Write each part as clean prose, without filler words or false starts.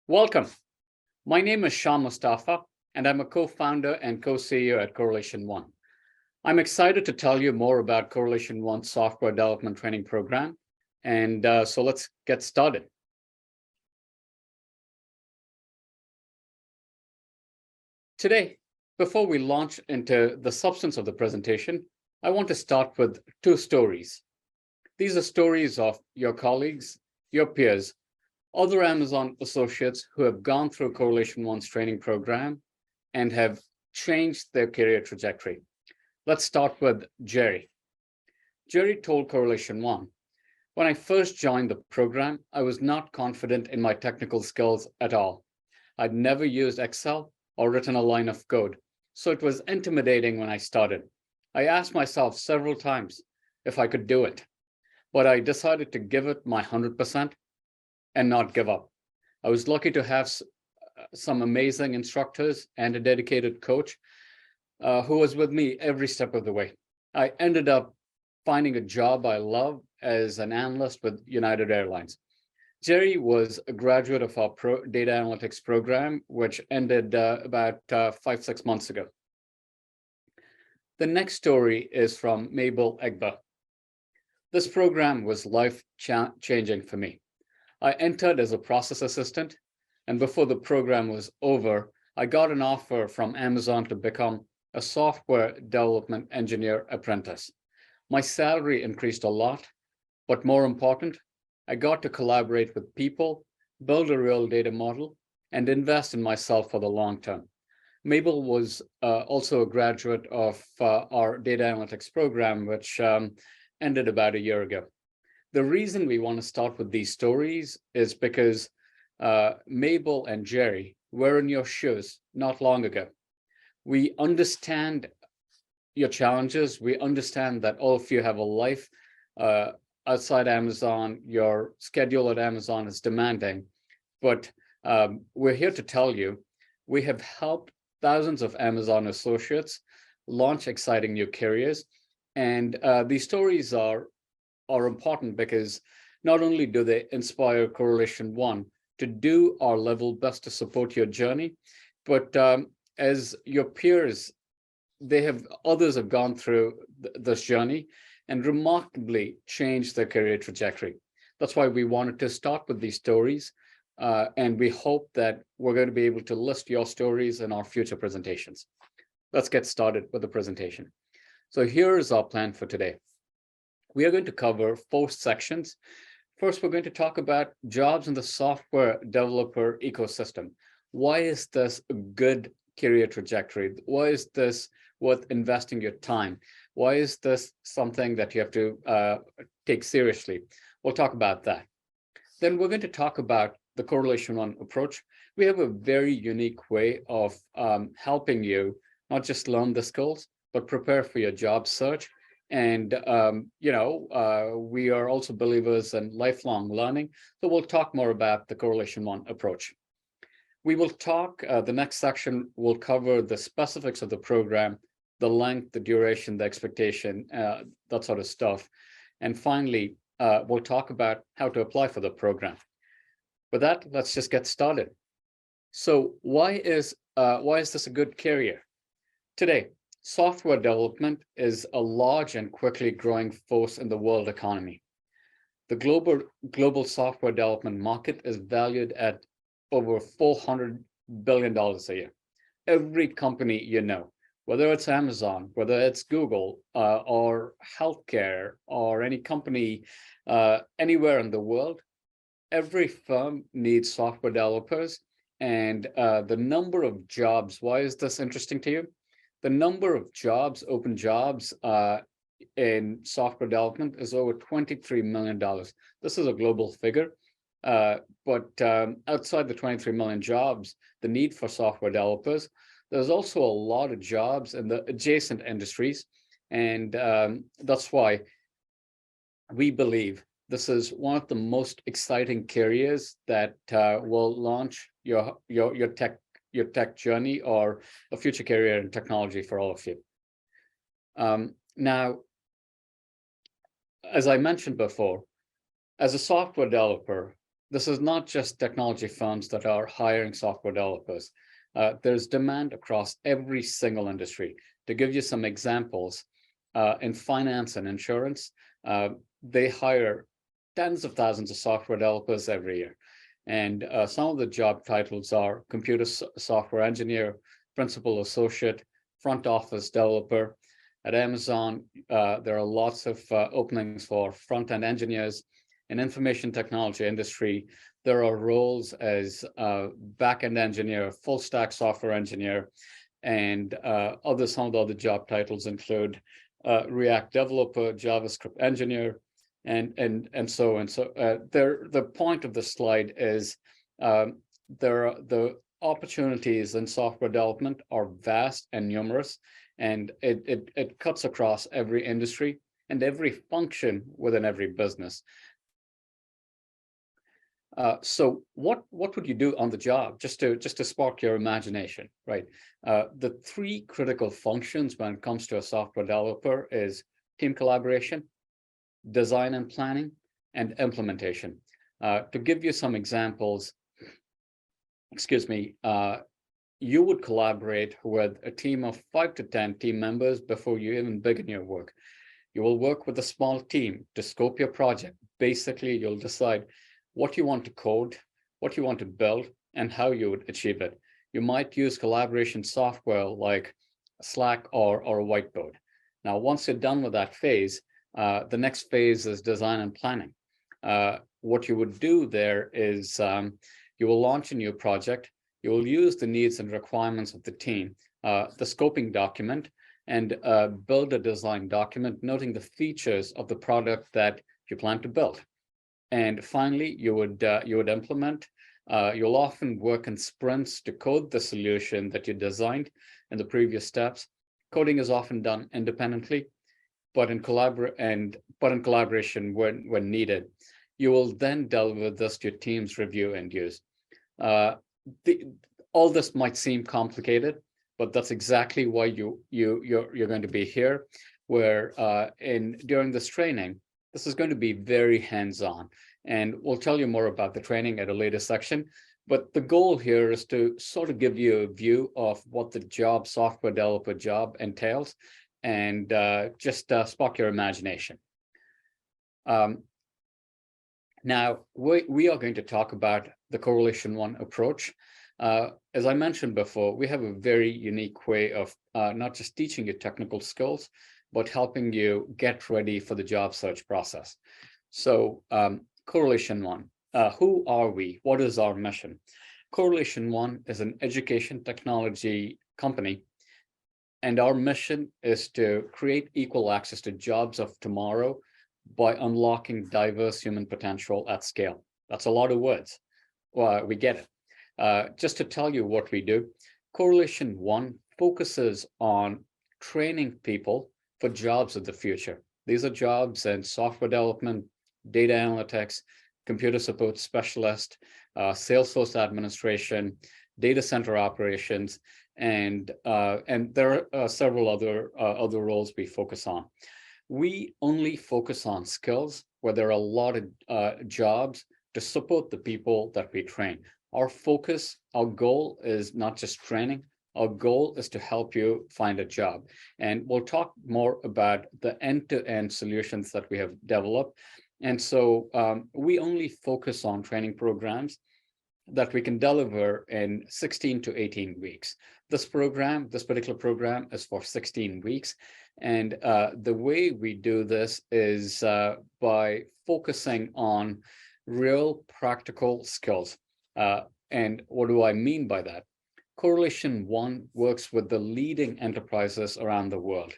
Welcome. My name is Shah Mustafa, and I'm a co-founder and co-CEO at Correlation One. I'm excited to tell you more about Correlation One's software development training program. And so let's get started. Today, before we launch into the substance of the presentation, I want to start with two stories. These are stories of your colleagues, your peers, other Amazon associates who have gone through Correlation One's training program and have changed their career trajectory. Let's start with Jerry. Jerry told Correlation One, when I first joined the program, I was not confident in my technical skills at all. I'd never used Excel or written a line of code, so it was intimidating when I started. I asked myself several times if I could do it, but I decided to give it my 100% and not give up. I was lucky to have some amazing instructors and a dedicated coach who was with me every step of the way. I ended up finding a job I love as an analyst with United Airlines. Jerry was a graduate of our data analytics program, which ended about 5-6 months ago. The next story is from Mabel Egba. This program was life-changing for me. I entered as a process assistant, and before the program was over, I got an offer from Amazon to become a software development engineer apprentice. My salary increased a lot, but more important, I got to collaborate with people, build a real data model, and invest in myself for the long term. Mabel was also a graduate of our data analytics program, which ended about a year ago. The reason we want to start with these stories is because Mabel and Jerry were in your shoes not long ago. We understand your challenges. We understand that all of you have a life outside Amazon. Your schedule at Amazon is demanding, but we're here to tell you we have helped thousands of Amazon associates launch exciting new careers. And these stories are important because not only do they inspire Correlation One to do our level best to support your journey, but as your peers, others have gone through this journey and remarkably changed their career trajectory. That's why we wanted to start with these stories, and we hope that we're going to be able to list your stories in our future presentations. Let's get started with the presentation. So here is our plan for today. We are going to cover 4 sections. First, we're going to talk about jobs in the software developer ecosystem. Why is this a good career trajectory? Why is this worth investing your time? Why is this something that you have to take seriously? We'll talk about that. Then we're going to talk about the Correlation One approach. We have a very unique way of helping you not just learn the skills, but prepare for your job search. And, we are also believers in lifelong learning. So we'll talk more about the Correlation One approach. We will talk, the next section will cover the specifics of the program, the length, the duration, the expectation, that sort of stuff. And finally, we'll talk about how to apply for the program. With that, let's just get started. So why is this a good career? Today, software development is a large and quickly growing force in the world economy. The global software development market is valued at over $400 billion a year. Every company you know, whether it's Amazon, whether it's Google, or healthcare, or any company anywhere in the world, every firm needs software developers. And the number of jobs, why is this interesting to you? The number of jobs, open jobs in software development is over $23 million. This is a global figure, but outside the 23 million jobs, the need for software developers, there's also a lot of jobs in the adjacent industries. And that's why we believe this is one of the most exciting careers that will launch your tech journey or a future career in technology for all of you. Now, as I mentioned before, as a software developer, this is not just technology firms that are hiring software developers. There's demand across every single industry. To give you some examples, in finance and insurance, they hire tens of thousands of software developers every year. And some of the job titles are computer software engineer, principal associate, front office developer. At Amazon, there are lots of openings for front-end engineers. In information technology industry, there are roles as back-end engineer, full stack software engineer, and some of the other job titles include React developer, JavaScript engineer, and so on. So the point of the slide is the opportunities in software development are vast and numerous, and it cuts across every industry and every function within every business. So what would you do on the job just to spark your imagination, right? The three critical functions when it comes to a software developer is team collaboration, design and planning, and implementation. To give you some examples, you would collaborate with a team of 5 to 10 team members before you even begin your work. You will work with a small team to scope your project. Basically, you'll decide what you want to code, what you want to build, and how you would achieve it. You might use collaboration software like Slack or a whiteboard. Now, once you're done with that phase, the next phase is design and planning. What you would do there is you will launch a new project. You will use the needs and requirements of the team, the scoping document, and build a design document noting the features of the product that you plan to build. And finally, you would implement. You'll often work in sprints to code the solution that you designed in the previous steps. Coding is often done independently, but in collaboration when needed. You will then deliver this to your team's review and use. All this might seem complicated, but that's exactly why you're going to be here. Where during this training, this is going to be very hands-on, and we'll tell you more about the training at a later section. But the goal here is to sort of give you a view of what the software developer job entails, and just spark your imagination. Now, we are going to talk about the Correlation One approach. As I mentioned before, we have a very unique way of not just teaching you technical skills, but helping you get ready for the job search process. So Correlation One, who are we? What is our mission? Correlation One is an education technology company, and our mission is to create equal access to jobs of tomorrow by unlocking diverse human potential at scale. That's a lot of words. Well, we get it. Just to tell you what we do, Correlation One focuses on training people for jobs of the future. These are jobs in software development, data analytics, computer support specialist, Salesforce administration, data center operations, and there are several other roles we focus on. We only focus on skills where there are a lot of jobs to support the people that we train. Our focus, our goal is not just training. Our goal is to help you find a job. And we'll talk more about the end-to-end solutions that we have developed. And so we only focus on training programs that we can deliver in 16 to 18 weeks. This particular program is for 16 weeks. And the way we do this is by focusing on real practical skills. And what do I mean by that? Correlation One works with the leading enterprises around the world.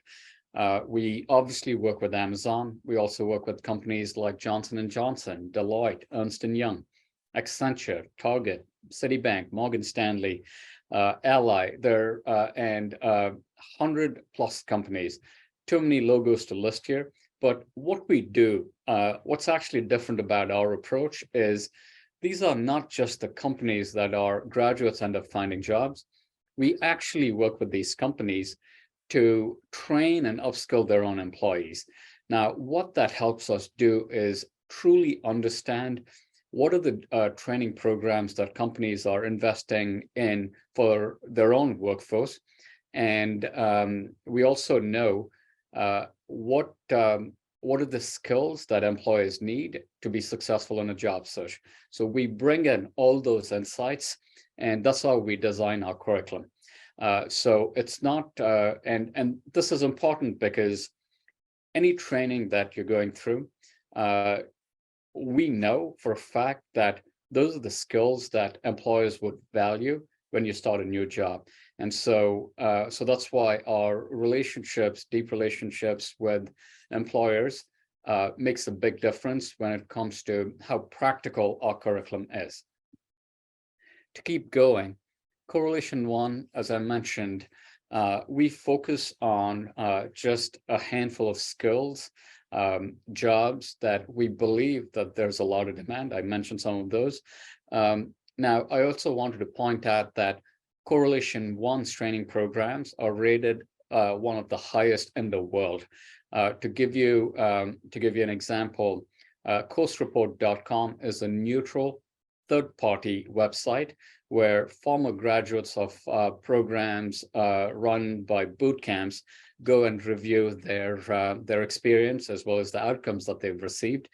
We obviously work with Amazon. We also work with companies like Johnson & Johnson, Deloitte, Ernst & Young, Accenture, Target, Citibank, Morgan Stanley, Ally, and 100+ companies. Too many logos to list here. But what we do, what's actually different about our approach is these are not just the companies that are graduates end up finding jobs. We actually work with these companies to train and upskill their own employees. Now, what that helps us do is truly understand what are the training programs that companies are investing in for their own workforce? And we also know what are the skills that employers need to be successful in a job search. So we bring in all those insights, and that's how we design our curriculum. So it's not, and this is important because any training that you're going through, we know for a fact that those are the skills that employers would value when you start a new job. And so, so that's why our relationships, deep relationships with employers, makes a big difference when it comes to how practical our curriculum is. To keep going, Correlation One, as I mentioned, we focus on just a handful of skills, jobs that we believe that there's a lot of demand. I mentioned some of those. Now, I also wanted to point out that Correlation One's training programs are rated one of the highest in the world. To give you an example, coursereport.com is a neutral third-party website where former graduates of programs run by boot camps go and review their experience as well as the outcomes that they've received.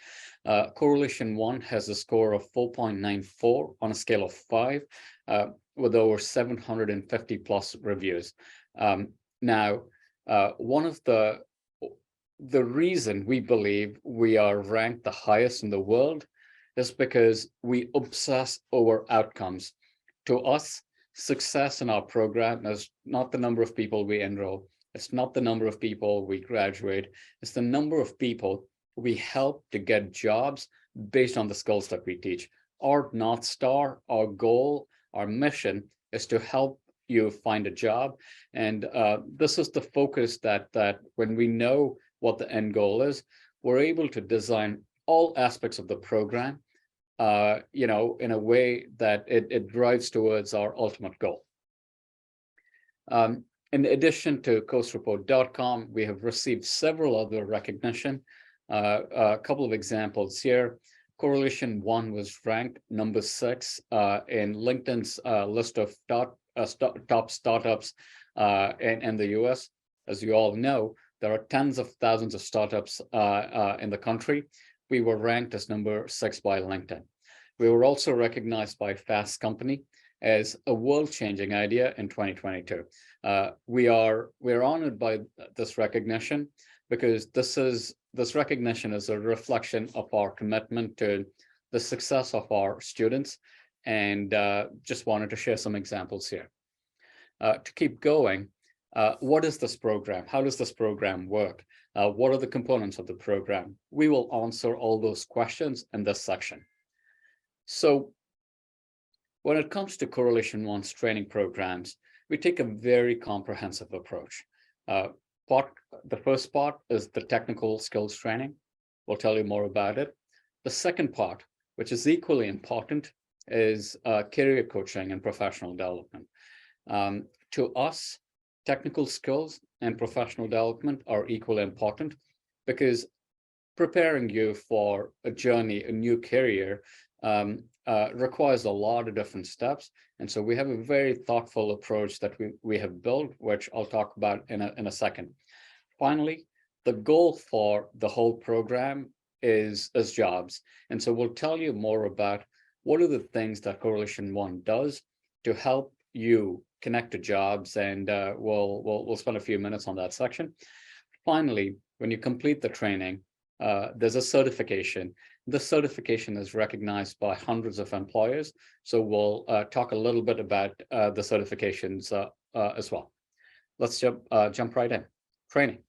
Correlation One has a score of 4.94 on a scale of 5, with over 750 plus reviews. Now, one of the reason we believe we are ranked the highest in the world is because we obsess over outcomes. To us, success in our program is not the number of people we enroll. It's not the number of people we graduate. It's the number of people we help to get jobs based on the skills that we teach. Our North Star, our goal, our mission is to help you find a job. And this is the focus that when we know what the end goal is, we're able to design all aspects of the program, in a way that it drives towards our ultimate goal. In addition to coursereport.com, we have received several other recognition. A couple of examples here. Correlation One was ranked number 6 in LinkedIn's list of top startups in the US. As you all know, there are tens of thousands of startups in the country. We were ranked as number 6 by LinkedIn. We were also recognized by Fast Company as a world-changing idea in 2022. We're honored by this recognition because this recognition is a reflection of our commitment to the success of our students, and just wanted to share some examples here. To keep going, what is this program? How does this program work? What are the components of the program? We will answer all those questions in this section. So when it comes to Correlation One's training programs, we take a very comprehensive approach. The first part is the technical skills training. We'll tell you more about it. The second part, which is equally important, is career coaching and professional development. To us, technical skills and professional development are equally important because preparing you for a journey, a new career, requires a lot of different steps. And so we have a very thoughtful approach that we have built, which I'll talk about in a second. Finally, the goal for the whole program is jobs. And so we'll tell you more about what are the things that Correlation One does to help you connect to jobs, and we'll spend a few minutes on that section. Finally, when you complete the training, there's a certification. The certification is recognized by hundreds of employers. So we'll talk a little bit about the certifications as well. Let's jump right in. Training.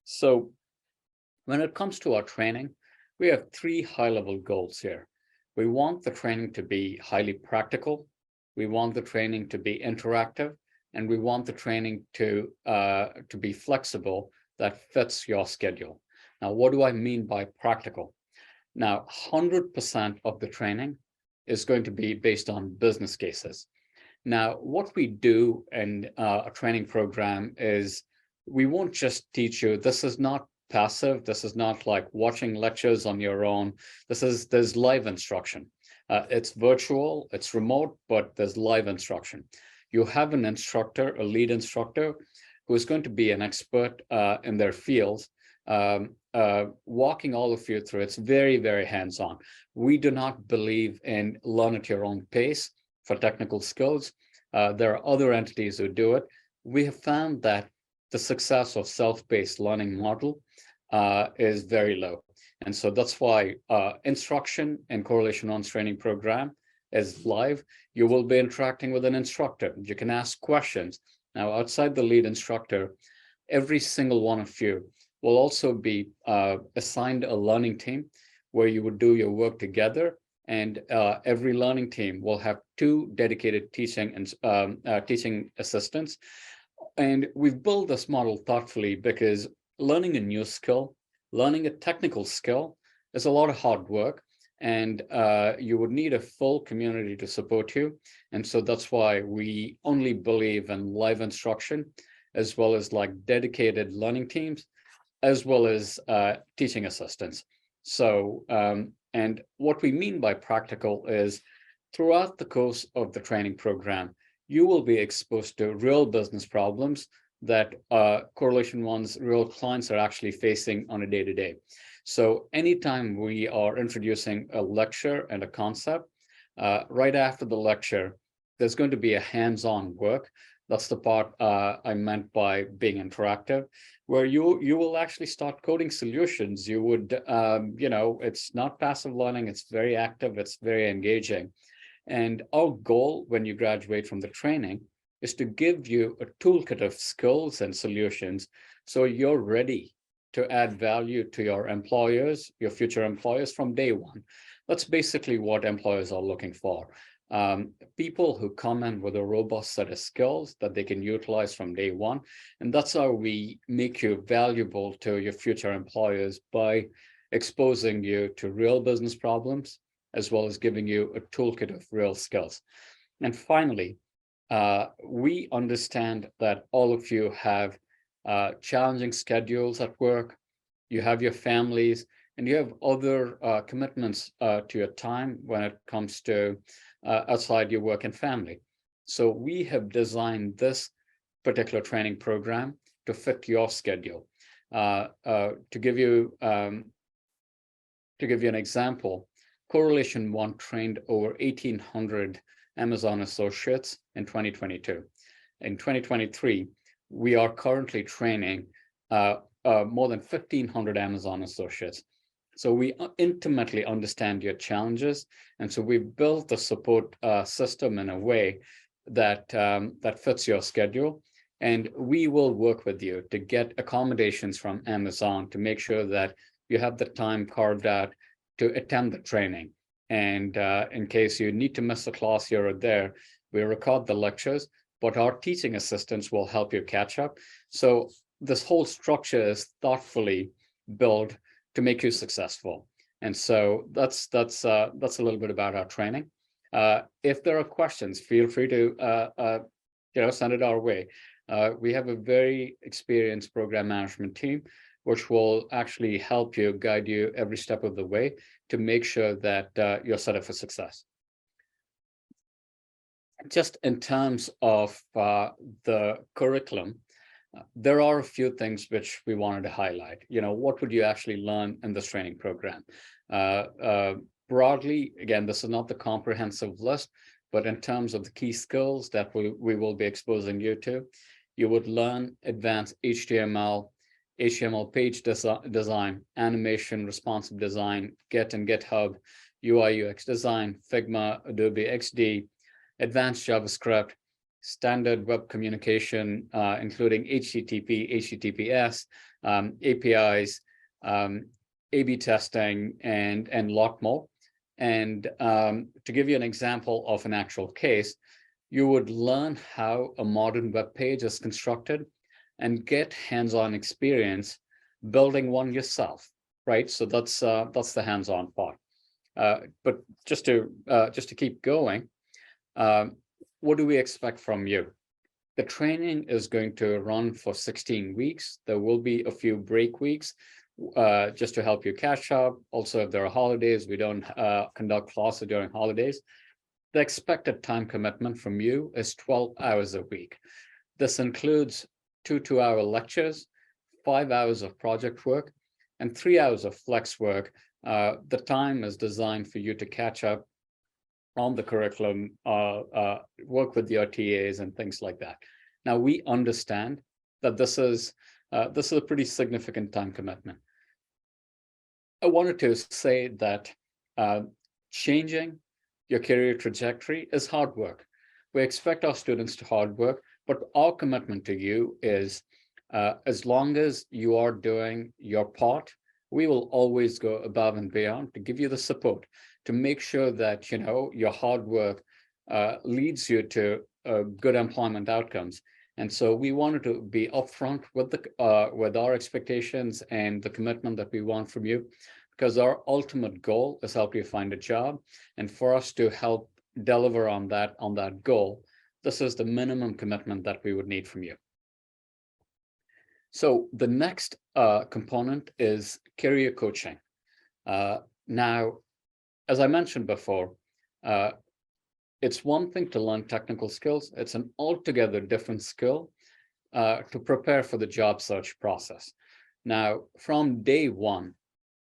So when it comes to our training, we have 3 high-level goals here. We want the training to be highly practical. We want the training to be interactive, and we want the training to be flexible that fits your schedule. Now, what do I mean by practical? Now, 100% of the training is going to be based on business cases. Now, what we do in a training program is we won't just teach you. This is not passive. This is not like watching lectures on your own. There's live instruction. It's virtual, it's remote, but there's live instruction. You have an instructor, a lead instructor, who is going to be an expert in their fields, walking all of you through. It's very, very hands-on. We do not believe in learn at your own pace for technical skills. There are other entities who do it. We have found that the success of self-paced learning model is very low. And so that's why instruction and correlation runs training program is live. You will be interacting with an instructor. You can ask questions. Now, outside the lead instructor, every single one of you will also be assigned a learning team where you would do your work together. And every learning team will have 2 dedicated teaching and teaching assistants. And we've built this model thoughtfully because learning a new skill, learning a technical skill is a lot of hard work, and you would need a full community to support you. And so that's why we only believe in live instruction, as well as like dedicated learning teams, as well as teaching assistants. So, and what we mean by practical is throughout the course of the training program, you will be exposed to real business problems that Correlation One's real clients are actually facing on a day-to-day. So anytime we are introducing a lecture and a concept, right after the lecture, there's going to be a hands-on work. That's the part I meant by being interactive, where you will actually start coding solutions. You would, it's not passive learning, it's very active, it's very engaging. And our goal when you graduate from the training is to give you a toolkit of skills and solutions so you're ready to add value to your employers, your future employers from day one. That's basically what employers are looking for. People who come in with a robust set of skills that they can utilize from day one. And that's how we make you valuable to your future employers, by exposing you to real business problems, as well as giving you a toolkit of real skills. And finally, we understand that all of you have challenging schedules at work, you have your families, and you have other commitments to your time when it comes to outside your work and family. So we have designed this particular training program to fit your schedule. To give you an example, Correlation One trained over 1,800 Amazon associates in 2022. In 2023, we are currently training more than 1,500 Amazon associates. So we intimately understand your challenges, and so we built the support system in a way that that fits your schedule. And we will work with you to get accommodations from Amazon to make sure that you have the time carved out to attend the training. And in case you need to miss a class here or there, we record the lectures, but our teaching assistants will help you catch up. So this whole structure is thoughtfully built to make you successful. And so that's a little bit about our training. If there are questions, feel free to send it our way. We have a very experienced program management team, which will actually help you, guide you every step of the way to make sure that you're set up for success. Just in terms of the curriculum, there are a few things which we wanted to highlight. What would you actually learn in this training program? Broadly, again, this is not the comprehensive list, but in terms of the key skills that we will be exposing you to, you would learn advanced HTML page design, animation, responsive design, Git and GitHub, UI UX design, Figma, Adobe XD, advanced JavaScript, standard web communication, including HTTP, HTTPS, APIs, A/B testing, and a lot more. And to give you an example of an actual case, you would learn how a modern web page is constructed and get hands-on experience building one yourself, right? So that's the hands-on part. But just to keep going, what do we expect from you? The training is going to run for 16 weeks. There will be a few break weeks. just to help you catch up. Also, if there are holidays, we don't conduct classes during holidays. The expected time commitment from you is 12 hours a week. This includes 2 2-hour lectures, 5 hours of project work, and 3 hours of flex work. The time is designed for you to catch up on the curriculum, work with your TAs and things like that. Now, we understand that this is a pretty significant time commitment. I wanted to say that changing your career trajectory is hard work. We expect our students to hard work, but our commitment to you is as long as you are doing your part, we will always go above and beyond to give you the support to make sure that your hard work leads you to good employment outcomes. And so we wanted to be upfront with our expectations and the commitment that we want from you, because our ultimate goal is help you find a job. And for us to help deliver on that goal, this is the minimum commitment that we would need from you. So the next component is career coaching. Now, as I mentioned before, it's one thing to learn technical skills. It's an altogether different skill to prepare for the job search process. Now, from day one,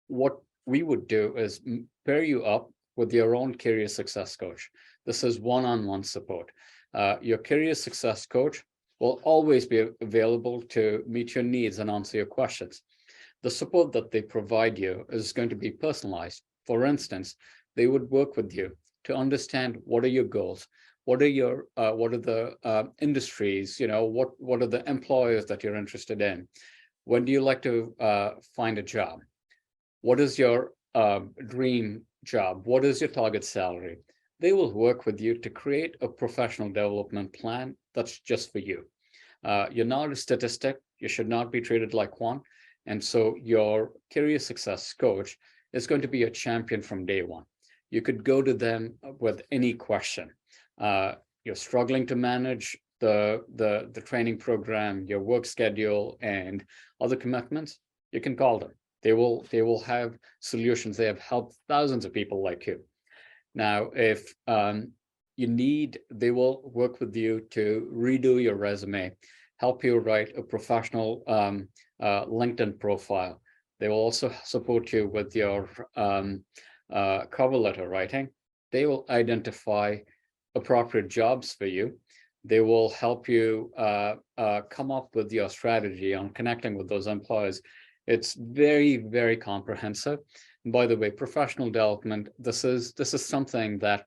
what we would do is pair you up with your own career success coach. This is one-on-one support. Your career success coach will always be available to meet your needs and answer your questions. The support that they provide you is going to be personalized. For instance, they would work with you to understand what are your goals, what are the industries, what are the employers that you're interested in, when do you like to find a job, what is your dream job, what is your target salary. They will work with you to create a professional development plan that's just for you. You're not a statistic. You should not be treated like one. And so your career success coach is going to be a champion from day one. You could go to them with any question. You're struggling to manage the training program, your work schedule, and other commitments. You can call them. They will have solutions. They have helped thousands of people like you. Now, if you need, they will work with you to redo your resume, help you write a professional LinkedIn profile. They will also support you with your cover letter writing. They will identify appropriate jobs for you. They will help you come up with your strategy on connecting with those employers. It's very, very comprehensive. And by the way, professional development, this is something that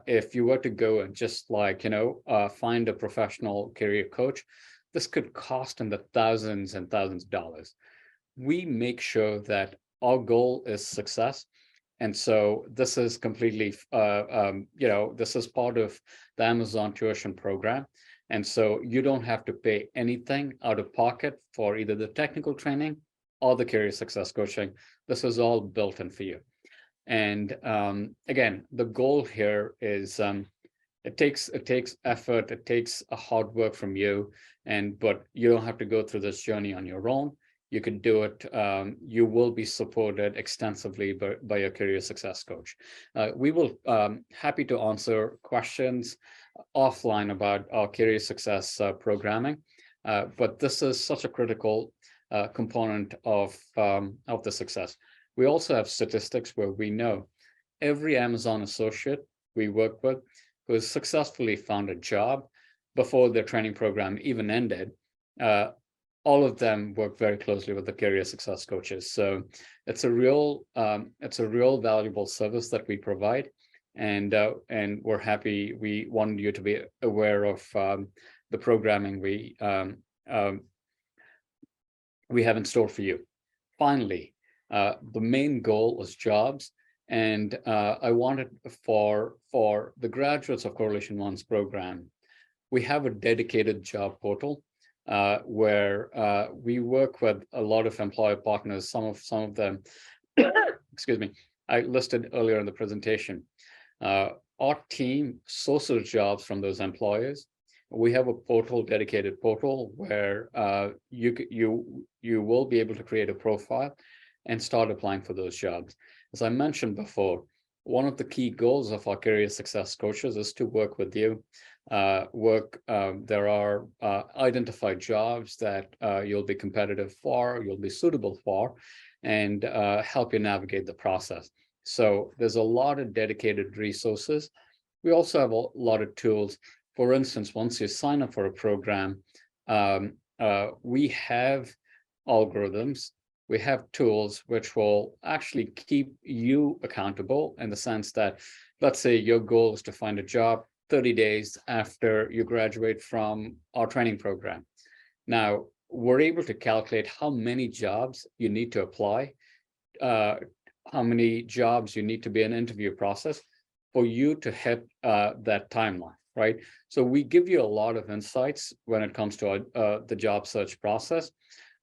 if you were to go and just find a professional career coach, this could cost in the thousands and thousands of dollars. We make sure that our goal is success. And so this is completely, this is part of the Amazon tuition program. And so you don't have to pay anything out of pocket for either the technical training or the career success coaching. This is all built in for you. And again, the goal here is it takes effort, it takes a hard work from you, but you don't have to go through this journey on your own. You can do it. You will be supported extensively by your career success coach. We will happy to answer questions offline about our career success programming, but this is such a critical component of the success. We also have statistics where we know every Amazon associate we work with who has successfully found a job before their training program even ended. All of them work very closely with the career success coaches. So it's a real valuable service that we provide, and we're happy. We want you to be aware of the programming we have in store for you. Finally, the main goal is jobs, and I wanted for the graduates of Correlation One's program, we have a dedicated job portal where we work with a lot of employer partners. Some of them, excuse me, I listed earlier in the presentation. Our team sources jobs from those employers. We have a portal, dedicated portal, where you will be able to create a profile and start applying for those jobs. As I mentioned before, one of the key goals of our career success coaches is to work with you. There are identified jobs that you'll be competitive for, you'll be suitable for, and help you navigate the process. So there's a lot of dedicated resources. We also have a lot of tools. For instance, once you sign up for a program, we have algorithms, we have tools which will actually keep you accountable, in the sense that, let's say your goal is to find a job 30 days after you graduate from our training program. Now, we're able to calculate how many jobs you need to apply, how many jobs you need to be in an interview process for you to hit that timeline, right? So we give you a lot of insights when it comes to the job search process,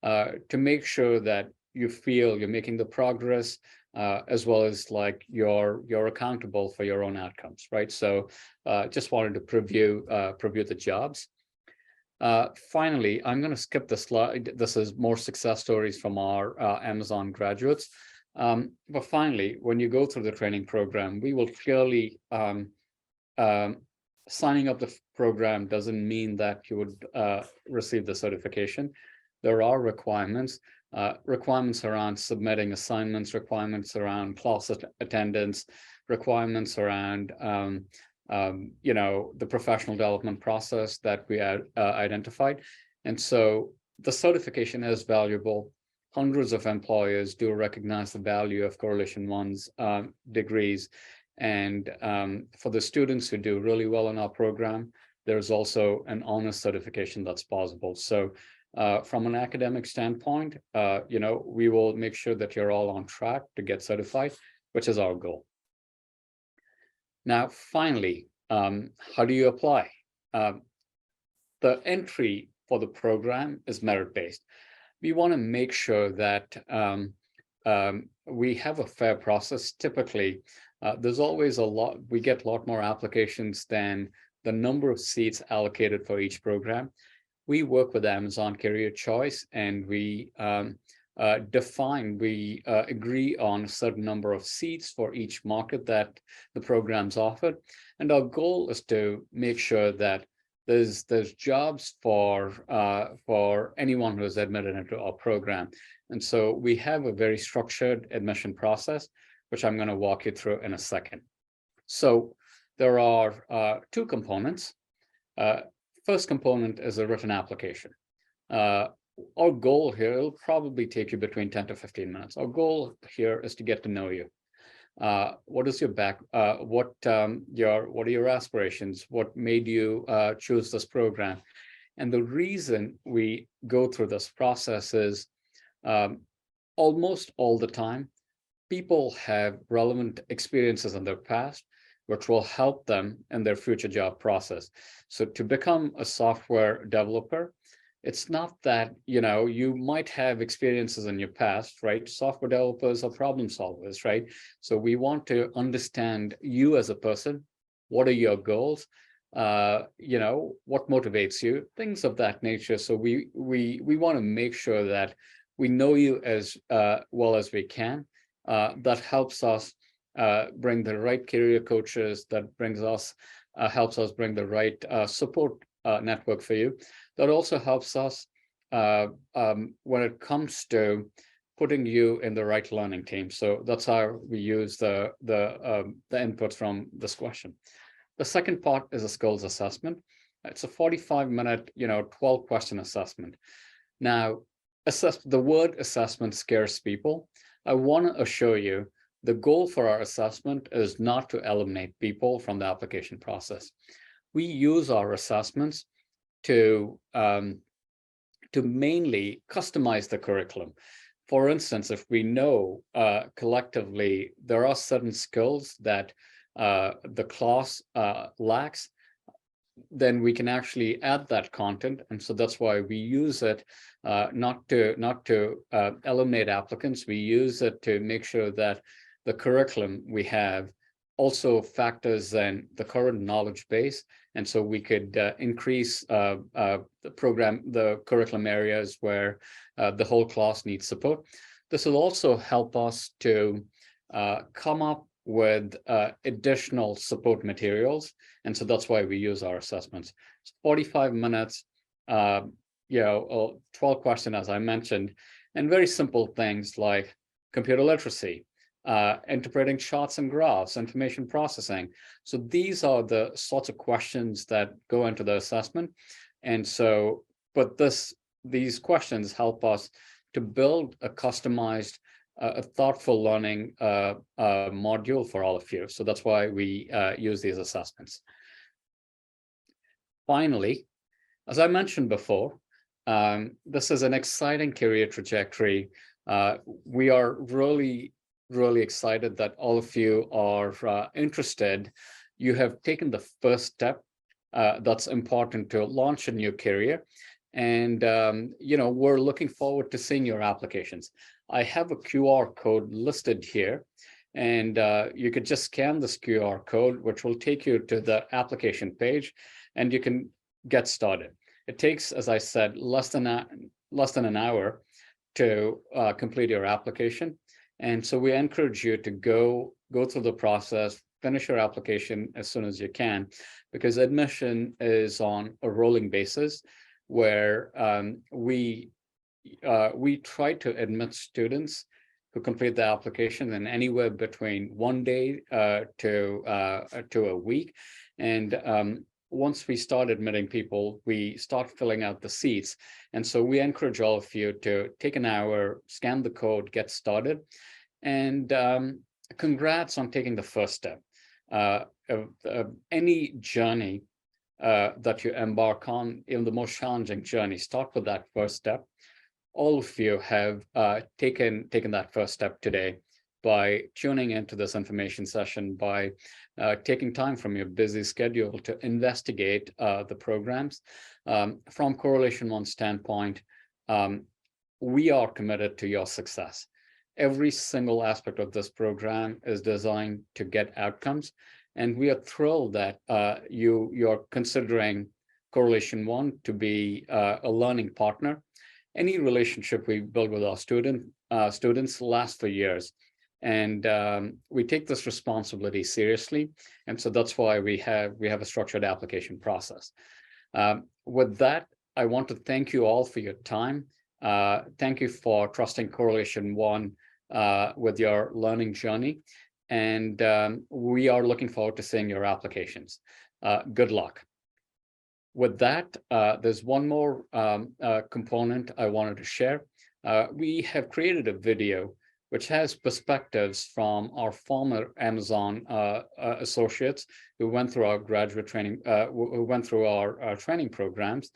to make sure that you feel you're making the progress, as well as like you're accountable for your own outcomes, right? So just wanted to preview the jobs. Finally, I'm going to skip the slide. This is more success stories from our Amazon graduates. But finally, when you go through the training program, we will clearly, signing up the program doesn't mean that you would receive the certification. There are requirements around submitting assignments, requirements around class attendance, requirements around the professional development process that we had identified. And so the certification is valuable. Hundreds of employers do recognize the value of Correlation One's degrees. And for the students who do really well in our program, there's also an honors certification that's possible. So from an academic standpoint, we will make sure that you're all on track to get certified, which is our goal. Now, finally, how do you apply? The entry for the program is merit-based. We want to make sure that we have a fair process. Typically, there's always we get a lot more applications than the number of seats allocated for each program. We work with Amazon Career Choice, and we agree on a certain number of seats for each market that the program's offered. And our goal is to make sure that there's jobs for anyone who is admitted into our program. And so we have a very structured admission process, which I'm going to walk you through in a second. So there are two components. First component is a written application. Our goal here will probably take you between 10 to 15 minutes. Our goal here is to get to know you. What is your what are your aspirations? What made you choose this program? And the reason we go through this process is almost all the time, people have relevant experiences in their past, which will help them in their future job process. So to become a software developer, it's not that, you might have experiences in your past, right? Software developers are problem solvers, right? So we want to understand you as a person. What are your goals? What motivates you? Things of that nature. So we want to make sure that we know you as well as we can. That helps us bring the right career coaches, that helps us bring the right support network for you. That also helps us when it comes to putting you in the right learning team. So that's how we use the inputs from this question. The second part is a skills assessment. It's a 45-minute, 12-question assessment. Now, the word assessment scares people. I want to assure you, the goal for our assessment is not to eliminate people from the application process. We use our assessments to mainly customize the curriculum. For instance, if we know collectively there are certain skills that the class lacks, then we can actually add that content. And so that's why we use it not to eliminate applicants. We use it to make sure that the curriculum we have also factors in the current knowledge base. And so we could increase the curriculum areas where the whole class needs support. This will also help us to come up with additional support materials. And so that's why we use our assessments. It's 45 minutes, 12 questions, as I mentioned, and very simple things like computer literacy, interpreting charts and graphs, information processing. So these are the sorts of questions that go into the assessment. And so, but these questions help us to build a customized, a thoughtful learning module for all of you. So that's why we use these assessments. Finally, as I mentioned before, this is an exciting career trajectory. We are really excited that all of you are interested. You have taken the first step that's important to launch a new career. And, we're looking forward to seeing your applications. I have a QR code listed here, and you could just scan this QR code, which will take you to the application page, and you can get started. It takes, as I said, less than an hour to complete your application. And so we encourage you to go through the process, finish your application as soon as you can, because admission is on a rolling basis, where we try to admit students who complete the application in anywhere between 1 day to a week. And once we start admitting people, we start filling out the seats. And so we encourage all of you to take an hour, scan the code, get started. And congrats on taking the first step. Any journey that you embark on, even the most challenging journey, start with that first step. All of you have taken that first step today by tuning into this information session, by taking time from your busy schedule to investigate the programs. From Correlation One standpoint, we are committed to your success. Every single aspect of this program is designed to get outcomes. And we are thrilled that you're considering Correlation One to be a learning partner. Any relationship we build with our students lasts for years. And we take this responsibility seriously. And so that's why we have a structured application process. With that, I want to thank you all for your time. Thank you for trusting Correlation One with your learning journey. And we are looking forward to seeing your applications. Good luck. With that, there's one more component I wanted to share. We have created a video which has perspectives from our former Amazon associates who went through our graduate training, who went through our training programs.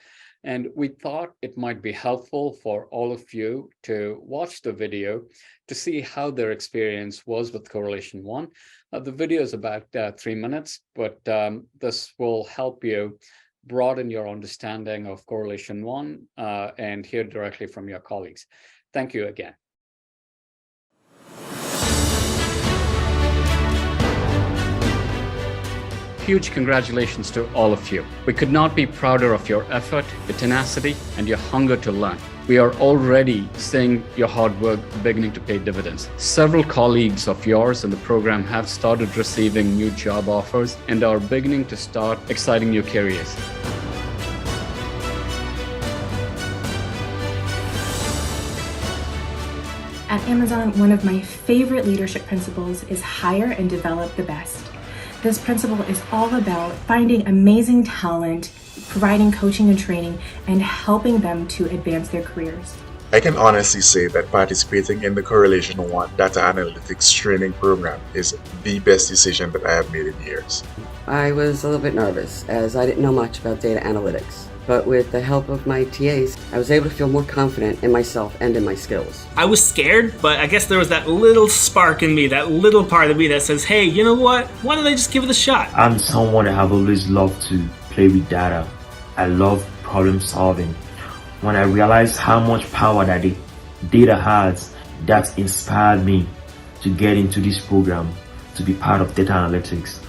And we thought it might be helpful for all of you to watch the video to see how their experience was with Correlation One. The video is about 3 minutes, but this will help you broaden your understanding of Correlation One and hear directly from your colleagues. Thank you again. Huge congratulations to all of you. We could not be prouder of your effort, your tenacity, and your hunger to learn. We are already seeing your hard work beginning to pay dividends. Several colleagues of yours in the program have started receiving new job offers and are beginning to start exciting new careers. At Amazon, one of my favorite leadership principles is hire and develop the best. This principle is all about finding amazing talent, providing coaching and training, and helping them to advance their careers. I can honestly say that participating in the Correlation One Data Analytics training program is the best decision that I have made in years. I was a little bit nervous as I didn't know much about data analytics. But with the help of my TAs, I was able to feel more confident in myself and in my skills. I was scared, but I guess there was that little spark in me, that little part of me that says, hey, you know what? Why don't I just give it a shot? I'm someone that have always loved to play with data. I love problem solving. When I realized how much power that the data has, that inspired me to get into this program to be part of data analytics.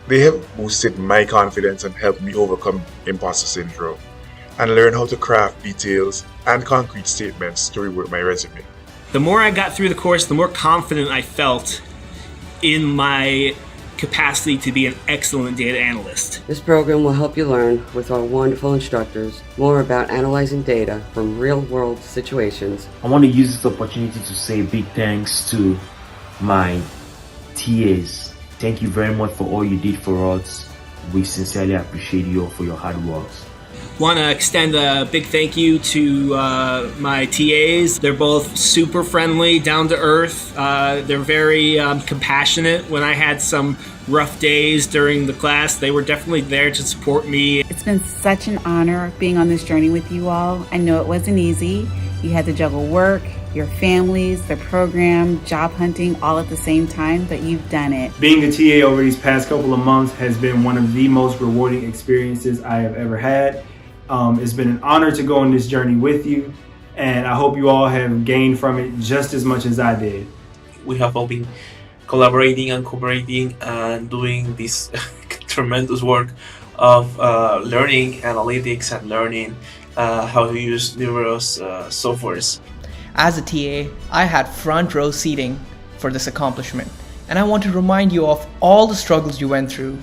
They have boosted my confidence and helped me overcome imposter syndrome and learn how to craft details and concrete statements to reword my resume. The more I got through the course, the more confident I felt in my capacity to be an excellent data analyst. This program will help you learn, with our wonderful instructors, more about analyzing data from real-world situations. I want to use this opportunity to say big thanks to my TAs. Thank you very much for all you did for us. We sincerely appreciate you all for your hard work. Want to extend a big thank you to my TAs. They're both super friendly, down to earth. They're very compassionate. When I had some rough days during the class, they were definitely there to support me. It's been such an honor being on this journey with you all. I know it wasn't easy. You had to juggle work, your families, the program, job hunting all at the same time, but you've done it. Being a TA over these past couple of months has been one of the most rewarding experiences I have ever had. It's been an honor to go on this journey with you, and I hope you all have gained from it just as much as I did. We have all been collaborating and cooperating and doing this tremendous work of learning analytics and learning how to use numerous softwares. As a TA, I had front row seating for this accomplishment, and I want to remind you of all the struggles you went through